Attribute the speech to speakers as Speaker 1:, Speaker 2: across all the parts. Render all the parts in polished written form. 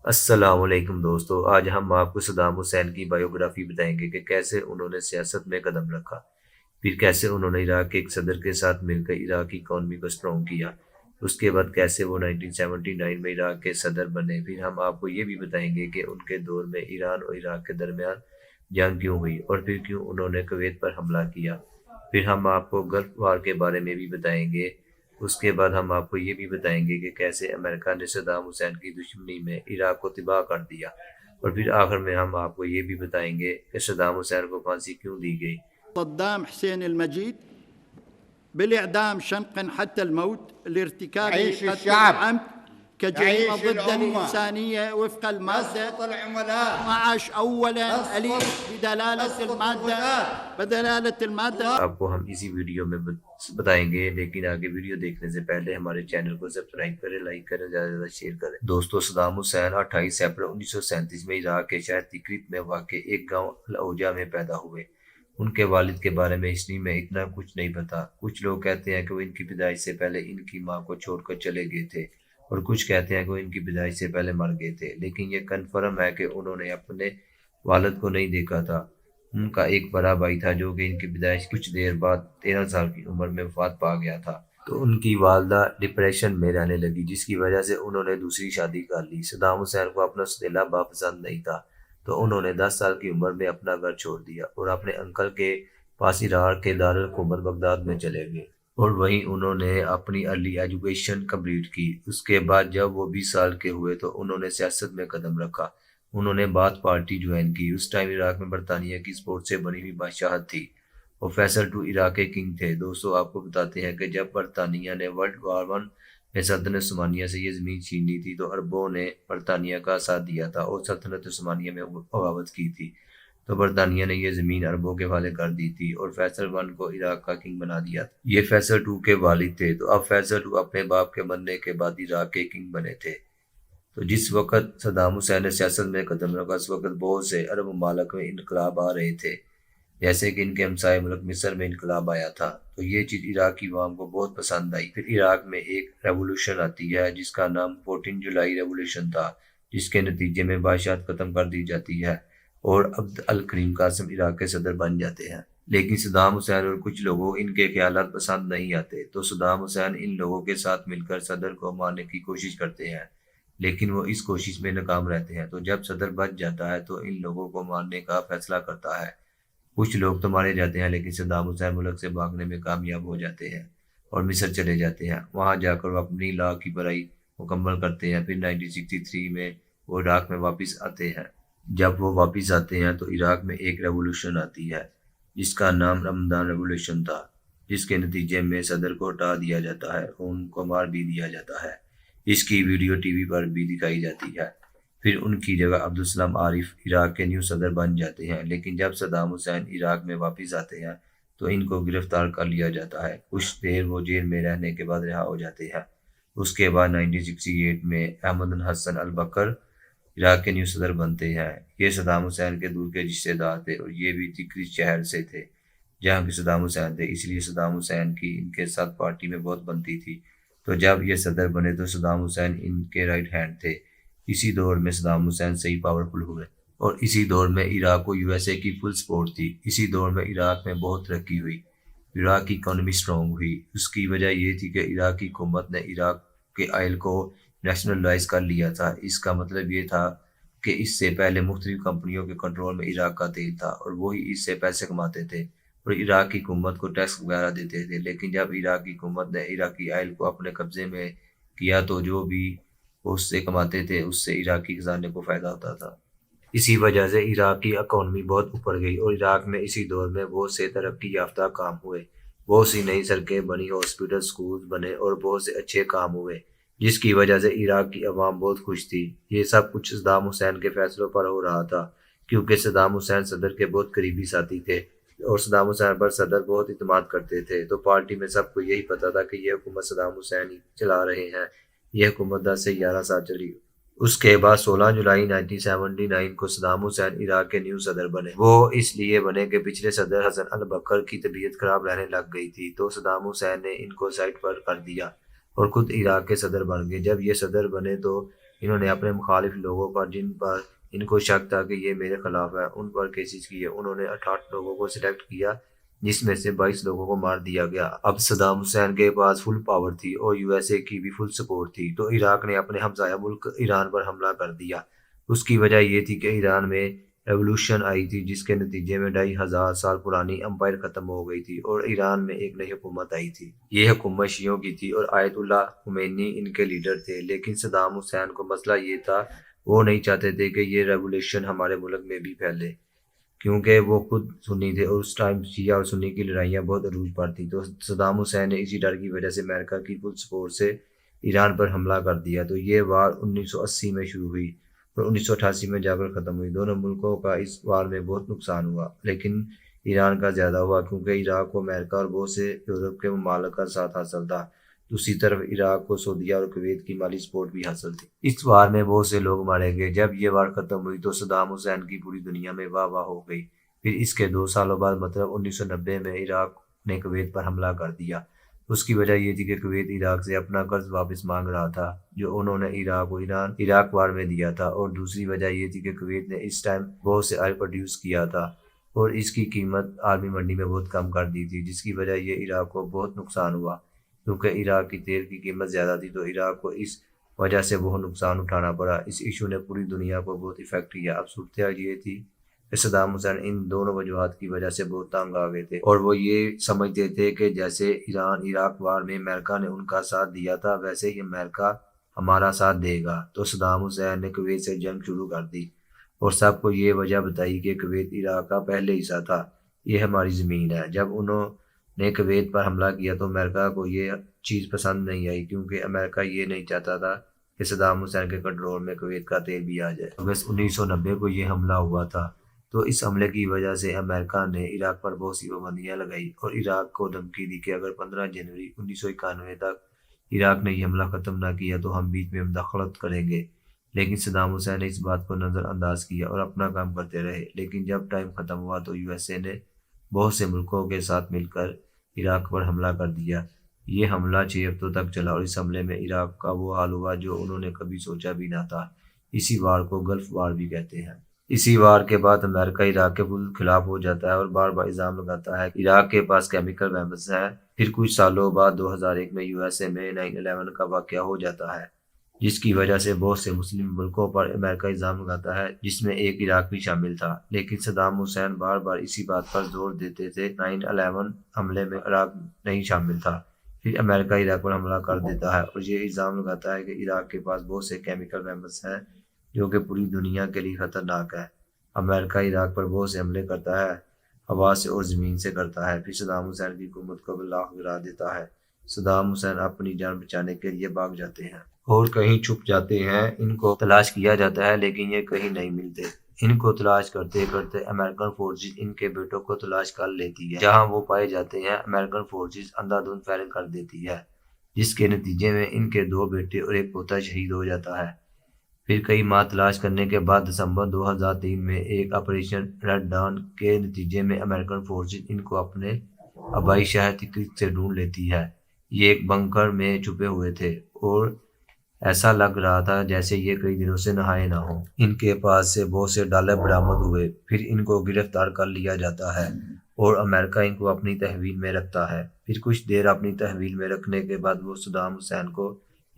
Speaker 1: السلام علیکم دوستو، آج ہم آپ کو صدام حسین کی بائیوگرافی بتائیں گے کہ کیسے انہوں نے سیاست میں قدم رکھا، پھر کیسے انہوں نے عراق کے ایک صدر کے ساتھ مل کر عراق کی اکانومی کو اسٹرانگ کیا، اس کے بعد کیسے وہ 1979 میں عراق کے صدر بنے، پھر ہم آپ کو یہ بھی بتائیں گے کہ ان کے دور میں ایران اور عراق کے درمیان جنگ کیوں ہوئی اور پھر کیوں انہوں نے کویت پر حملہ کیا، پھر ہم آپ کو گلف وار کے بارے میں بھی بتائیں گے، اس کے بعد ہم آپ کو یہ بھی بتائیں گے کہ کیسے امریکہ نے صدام حسین کی دشمنی میں عراق کو تباہ کر دیا، اور پھر آخر میں ہم آپ کو یہ بھی بتائیں گے کہ صدام حسین کو پھانسی کیوں دی گئی۔
Speaker 2: صدام حسين المجيد بالإعدام شنقا حتى الموت لارتكاب
Speaker 3: يعيش
Speaker 2: قتل
Speaker 3: الشعب،
Speaker 2: العمد كجريمة
Speaker 3: يعيش
Speaker 2: ضد
Speaker 3: الأمة.
Speaker 2: الإنسانية وفق المادة
Speaker 3: تسقط العملاء،
Speaker 2: 12 أولا
Speaker 3: تسقط
Speaker 2: بدلالة المادة
Speaker 1: آپ کو ہم اسی ویڈیو میں بتائیں گے، لیکن آگے ویڈیو دیکھنے سے پہلے ہمارے چینل کو سبسکرائب کریں، لائک کریں، زیادہ سے زیادہ شیئر کریں۔ دوستو، صدام حسین 28 اپریل 1937 میں عراق کے شہر تکریت میں واقع ایک گاؤں العوجہ میں پیدا ہوئے۔ ان کے والد کے بارے میں ہسٹری میں اتنا کچھ نہیں پتا، کچھ لوگ کہتے ہیں کہ وہ ان کی پیدائش سے پہلے ان کی ماں کو چھوڑ کر چلے گئے تھے، اور کچھ کہتے ہیں کہ وہ ان کی پیدائش سے پہلے مر گئے تھے، لیکن یہ کنفرم ہے کہ انہوں نے اپنے والد کو نہیں دیکھا تھا۔ ان کا ایک بڑا بھائی تھا جو کہ ان کی پیدائش کچھ دیر بعد 13 سال کی عمر میں وفات پا گیا تھا، تو ان کی والدہ ڈپریشن میں رہنے لگی، جس کی وجہ سے انہوں نے دوسری شادی کر لی۔ صدام حسین کو اپنا سوتیلا باپ پسند نہیں تھا، تو انہوں نے 10 سال کی عمر میں اپنا گھر چھوڑ دیا اور اپنے انکل کے پاس عراق کے دارالحکومت بغداد میں چلے گئے، اور وہیں انہوں نے اپنی ارلی ایجوکیشن کمپلیٹ کی۔ اس کے بعد جب وہ 20 سال کے ہوئے تو انہوں نے سیاست میں قدم رکھا، انہوں نے باتھ پارٹی جوائن کی۔ اس ٹائم عراق میں برطانیہ کی سپورٹ سے بنی ہوئی بادشاہت تھی، وہ فیصل عراق کے کنگ تھے۔ دوستو، آپ کو بتاتے ہیں کہ جب برطانیہ نے ورلڈ وار ون میں سلطنت عثمانیہ سے یہ زمین چھین لی تھی تو عربوں نے برطانیہ کا ساتھ دیا تھا اور سلطنت عثمانیہ میں بغاوت کی تھی، تو برطانیہ نے یہ زمین عربوں کے حوالے کر دی تھی اور فیصل ون کو عراق کا کنگ بنا دیا تھا۔ یہ فیصل کے والد تھے، تو اب فیصل اپنے باپ کے مرنے کے بعد عراق کے کنگ بنے تھے۔ تو جس وقت صدام حسین نے سیاست میں قدم رکھا، اس وقت بہت سے عرب ممالک میں انقلاب آ رہے تھے، جیسے کہ ان کے ہمسائے ملک مصر میں انقلاب آیا تھا، تو یہ چیز عراق کی عوام کو بہت پسند آئی۔ پھر عراق میں ایک ریولوشن آتی ہے جس کا نام 14 جولائی ریولوشن تھا، جس کے نتیجے میں بادشاہت ختم کر دی جاتی ہے اور عبد الکریم قاسم عراق کے صدر بن جاتے ہیں۔ لیکن صدام حسین اور کچھ لوگوں ان کے خیالات پسند نہیں آتے، تو صدام حسین ان لوگوں کے ساتھ مل کر صدر کو مارنے کی کوشش کرتے ہیں، لیکن وہ اس کوشش میں ناکام رہتے ہیں۔ تو جب صدر بچ جاتا ہے تو ان لوگوں کو مارنے کا فیصلہ کرتا ہے۔ کچھ لوگ تو مارے جاتے ہیں، لیکن صدام حسین ملک سے بھاگنے میں کامیاب ہو جاتے ہیں اور مصر چلے جاتے ہیں، وہاں جا کر وہ اپنی لا کی پڑھائی مکمل کرتے ہیں۔ پھر 1963 میں وہ عراق میں واپس آتے ہیں۔ جب وہ واپس آتے ہیں تو عراق میں ایک ریولوشن آتی ہے جس کا نام رمضان ریولوشن تھا، جس کے نتیجے میں صدر کو ہٹا دیا جاتا ہے اور ان کو مار بھی دیا جاتا ہے۔ اس کی ویڈیو ٹی وی پر بھی دکھائی جاتی ہے۔ پھر ان کی جگہ عبدالسلام عارف عراق کے نیو صدر بن جاتے ہیں، لیکن جب صدام حسین عراق میں واپس آتے ہیں تو ان کو گرفتار کر لیا جاتا ہے۔ کچھ دیر وہ جیل میں رہنے کے بعد رہا ہو جاتے ہیں۔ اس کے بعد 1968 میں احمد حسن البکر عراق کے نیو صدر بنتے ہیں۔ یہ صدام حسین کے دور کے رشتے دار تھے اور یہ بھی تکریت شہر سے تھے جہاں کے صدام حسین تھے، اس لیے صدام حسین کی ان کے ساتھ پارٹی میں بہت بنتی تھی۔ تو جب یہ صدر بنے تو صدام حسین ان کے رائٹ ہینڈ تھے۔ اسی دور میں صدام حسین صحیح پاورفل ہوئے اور اسی دور میں عراق کو یو ایس اے کی فل سپورٹ تھی۔ اسی دور میں عراق میں بہت ترقی ہوئی، عراق کی اکانومی اسٹرانگ ہوئی۔ اس کی وجہ یہ تھی کہ عراق کی حکومت نے عراق کے آئل کو نیشنلائز کر لیا تھا۔ اس کا مطلب یہ تھا کہ اس سے پہلے مختلف کمپنیوں کے کنٹرول میں عراق کا تیل تھا اور وہی اس سے پیسے کماتے تھے اور عراق کی حکومت کو ٹیکس وغیرہ دیتے تھے، لیکن جب عراق کی حکومت نے عراقی آئل کو اپنے قبضے میں کیا تو جو بھی وہ اس سے کماتے تھے اس سے عراقی خزانے کو فائدہ ہوتا تھا۔ اسی وجہ سے عراق کی اکانومی بہت اوپر گئی اور عراق میں اسی دور میں بہت سے ترقی یافتہ کام ہوئے، بہت سی نئی سڑکیں بنی، ہاسپٹل، سکول بنے اور بہت سے اچھے کام ہوئے، جس کی وجہ سے عراق کی عوام بہت خوش تھی۔ یہ سب کچھ صدام حسین کے فیصلوں پر ہو رہا تھا، کیونکہ صدام حسین صدر کے بہت قریبی ساتھی تھے اور صدام حسین پر صدر بہت اعتماد کرتے تھے۔ تو پارٹی میں سب کو یہی پتا تھا کہ یہ حکومت صدام حسین ہی چلا رہے ہیں۔ یہ حکومت 10 سے 11 سال چلی۔ اس کے بعد 16 جولائی 1979 کو صدام حسین عراق کے نیو صدر بنے۔ وہ اس لیے بنے کہ پچھلے صدر حسن البکر کی طبیعت خراب رہنے لگ گئی تھی، تو صدام حسین نے ان کو سائڈ پر کر دیا اور خود عراق کے صدر بن گئے۔ جب یہ صدر بنے تو انہوں نے اپنے مخالف لوگوں پر جن پر ان کو شک تھا کہ یہ میرے خلاف ہے ان پر کیسز کیے۔ انہوں نے 68 لوگوں کو سلیکٹ کیا جس میں سے 22 لوگوں کو مار دیا گیا۔ اب صدام حسین کے پاس فل پاور تھی اور یو ایس اے کی بھی فل سپورٹ تھی، تو عراق نے اپنے ہمسایہ ملک ایران پر حملہ کر دیا۔ اس کی وجہ یہ تھی کہ ایران میں ریولوشن آئی تھی جس کے نتیجے میں 2500 سال پرانی امپائر ختم ہو گئی تھی اور ایران میں ایک نئی حکومت آئی تھی۔ یہ حکومت شیعوں کی تھی اور آیت اللہ خمینی ان کے لیڈر تھے، لیکن صدام حسین کو مسئلہ یہ تھا وہ نہیں چاہتے تھے کہ یہ ریولوشن ہمارے ملک میں بھی پھیلے، کیونکہ وہ خود سنی تھے اور اس ٹائم شیعہ اور سنی کی لڑائیاں بہت عروج پر تھیں۔ تو صدام حسین نے اسی ڈر کی وجہ سے امریکہ کی فل سپورٹ سے ایران پر حملہ کر دیا۔ تو یہ وار 1980 میں شروع ہوئی اور 1988 میں جا کر ختم ہوئی۔ دونوں ملکوں کا اس وار میں بہت نقصان ہوا، لیکن ایران کا زیادہ ہوا کیونکہ عراق کو امریکہ اور بہت سے یورپ کے ممالک کا ساتھ حاصل تھا۔ دوسری طرف عراق کو سعودیہ اور کویت کی مالی سپورٹ بھی حاصل تھی۔ اس وار میں بہت سے لوگ مارے گئے۔ جب یہ وار ختم ہوئی تو صدام حسین کی پوری دنیا میں واہ واہ ہو گئی۔ پھر اس کے 2 سالوں بعد مطلب 1990 میں عراق نے کویت پر حملہ کر دیا۔ اس کی وجہ یہ تھی کہ کویت عراق سے اپنا قرض واپس مانگ رہا تھا جو انہوں نے عراق وار میں دیا تھا، اور دوسری وجہ یہ تھی کہ کویت نے اس ٹائم بہت سے آئل پروڈیوس کیا تھا اور اس کی قیمت عالمی منڈی میں بہت کم کر دی تھی، جس کی وجہ یہ عراق کو بہت نقصان ہوا کیونکہ عراق کی تیل کی قیمت زیادہ تھی، تو عراق کو اس وجہ سے بہت نقصان اٹھانا پڑا۔ اس ایشو نے پوری دنیا کو بہت افیکٹ کیا۔ اب صورتحال یہ تھی کہ صدام حسین ان دونوں وجوہات کی وجہ سے بہت تنگ آ گئے تھے اور وہ یہ سمجھتے تھے کہ جیسے ایران عراق وار میں امریکہ نے ان کا ساتھ دیا تھا ویسے ہی امریکہ ہمارا ساتھ دے گا۔ تو صدام حسین نے کویت سے جنگ شروع کر دی اور سب کو یہ وجہ بتائی کہ کویت عراق کا پہلے حصہ تھا، یہ ہماری زمین ہے۔ جب انہوں نے کویت پر حملہ کیا تو امریکہ کو یہ چیز پسند نہیں آئی کیونکہ امریکہ یہ نہیں چاہتا تھا کہ صدام حسین کے کنٹرول میں کویت کا تیل بھی آ جائے۔ اگست 1990 کو یہ حملہ ہوا تھا، تو اس حملے کی وجہ سے امریکہ نے عراق پر بہت سی پابندیاں لگائی اور عراق کو دھمکی دی کہ اگر 15 جنوری 1991 تک عراق نے یہ حملہ ختم نہ کیا تو ہم بیچ میں مداخلت کریں گے، لیکن صدام حسین نے اس بات کو نظر انداز کیا اور اپنا کام کرتے رہے۔ لیکن جب ٹائم ختم ہوا تو یو ایس اے نے بہت سے ملکوں کے ساتھ مل کر عراق پر حملہ کر دیا۔ یہ حملہ 6 ہفتوں تک چلا اور اس حملے میں عراق کا وہ حال ہوا جو انہوں نے کبھی سوچا بھی نہ تھا۔ اسی وار کو گلف وار بھی کہتے ہیں۔ اسی وار کے بعد امریکہ عراق کے فل خلاف ہو جاتا ہے اور بار بار الزام لگاتا ہے کہ عراق کے پاس کیمیکل ویپنز ہیں۔ پھر کچھ سالوں بعد 2001 میں یو ایس اے میں 9/11 کا واقعہ ہو جاتا ہے جس کی وجہ سے بہت سے مسلم ملکوں پر امریکہ الزام لگاتا ہے جس میں ایک عراق بھی شامل تھا، لیکن صدام حسین بار بار اسی بات پر زور دیتے تھے 9/11 حملے میں عراق نہیں شامل تھا۔ پھر امریکہ عراق پر حملہ کر دیتا ہے اور یہ الزام لگاتا ہے کہ عراق کے پاس بہت سے کیمیکل ویپنز ہیں جو کہ پوری دنیا کے لیے خطرناک ہے۔ امریکہ عراق پر بہت سے حملے کرتا ہے، ہوا سے اور زمین سے کرتا ہے، پھر صدام حسین کی حکومت کو ہلاک گرا دیتا ہے۔ صدام حسین اپنی جان بچانے کے لیے بھاگ جاتے ہیں اور کہیں چھپ جاتے ہیں۔ ان کو تلاش کیا جاتا ہے لیکن یہ کہیں نہیں ملتے۔ ان کو تلاش کرتے کرتے امریکن فورسز ان کے بیٹوں کو تلاش کر لیتی ہے۔ جہاں وہ پائے جاتے ہیں امریکن فورسز اندھا دھند فائرنگ کر دیتی ہے جس کے نتیجے میں ان کے 2 بیٹے اور ایک پوتا شہید ہو جاتا ہے۔ پھر کئی ماہ تلاش کرنے کے بعد دسمبر 2003 میں ایک آپریشن ریڈ ڈان کے نتیجے میں امریکن فورسز ان کو اپنے آبائی شہر تکریت سے ڈھونڈ لیتی ہے۔ یہ ایک بنکر میں چھپے ہوئے تھے اور ایسا لگ رہا تھا جیسے یہ کئی دنوں سے نہائے نہ ہوں۔ ان کے پاس سے بہت سے ڈالر برآمد ہوئے، پھر ان کو گرفتار کر لیا جاتا ہے اور امریکہ ان کو اپنی تحویل میں رکھتا ہے۔ پھر کچھ دیر اپنی تحویل میں رکھنے کے بعد وہ صدام حسین کو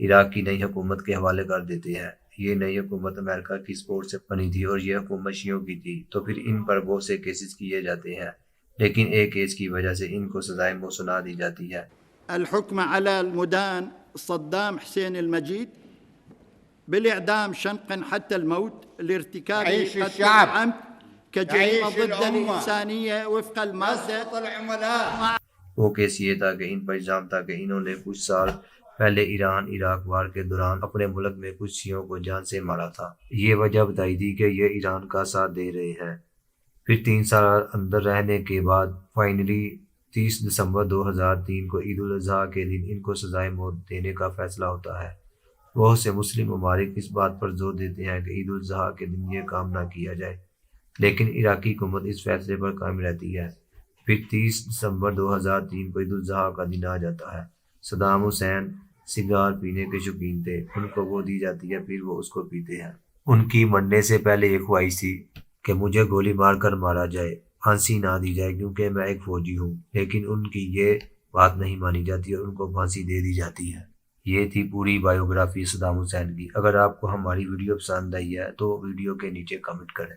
Speaker 1: عراق کی نئی حکومت کے حوالے کر دیتے ہیں۔ یہ نئی حکومت امریکہ کی سپورٹ سے بنی تھی اور یہ حکومت شیعوں کی تھی، تو پھر ان پر بہت سے کیسز کیے جاتے ہیں، لیکن ایک کیس کی وجہ سے ان کو سزائے موت سنا دی جاتی ہے۔
Speaker 2: الحكم على المدان صدام حسين المجيد بالإعدام شنقا حتى الموت لارتكاب
Speaker 3: يعيش
Speaker 2: قتل
Speaker 3: الشعب،
Speaker 2: العمد كجريمة
Speaker 3: يعيش
Speaker 2: ضد
Speaker 3: الأمة.
Speaker 2: الإنسانية وفق المادة
Speaker 3: أسقط العملاء.
Speaker 1: وہ کیس یہ تھا کہ ان پر الزام تھا کہ انہوں نے کچھ سال پہلے ایران عراق وار کے دوران اپنے ملک میں کچھ شیعوں کو جان سے مارا تھا۔ یہ وجہ بتائی تھی کہ یہ ایران کا ساتھ دے رہے ہیں۔ پھر 3 سال اندر رہنے کے بعد فائنلی 30 دسمبر 2003 کو عید الاضحیٰ کے دن ان کو سزائے موت دینے کا فیصلہ ہوتا ہے۔ بہت سے مسلم ممالک اس بات پر زور دیتے ہیں کہ عید الاضحیٰ کے دن یہ کام نہ کیا جائے، لیکن عراقی حکومت اس فیصلے پر قائم رہتی ہے۔ پھر 30 دسمبر 2003 کو عید الاضحیٰ کا دن آ جاتا ہے۔ صدام حسین سگار پینے کے شوقین تھے، ان کو وہ دی جاتی ہے، پھر وہ اس کو پیتے ہیں۔ ان کی مرنے سے پہلے ایک خواہش تھی کہ مجھے گولی مار کر مارا جائے، پھانسی نہ دی جائے کیونکہ میں ایک فوجی ہوں، لیکن ان کی یہ بات نہیں مانی جاتی اور ان کو پھانسی دے دی جاتی ہے۔ یہ تھی پوری بائیوگرافی صدام حسین کی۔ اگر آپ کو ہماری ویڈیو پسند آئی ہے تو ویڈیو کے نیچے کمنٹ کریں۔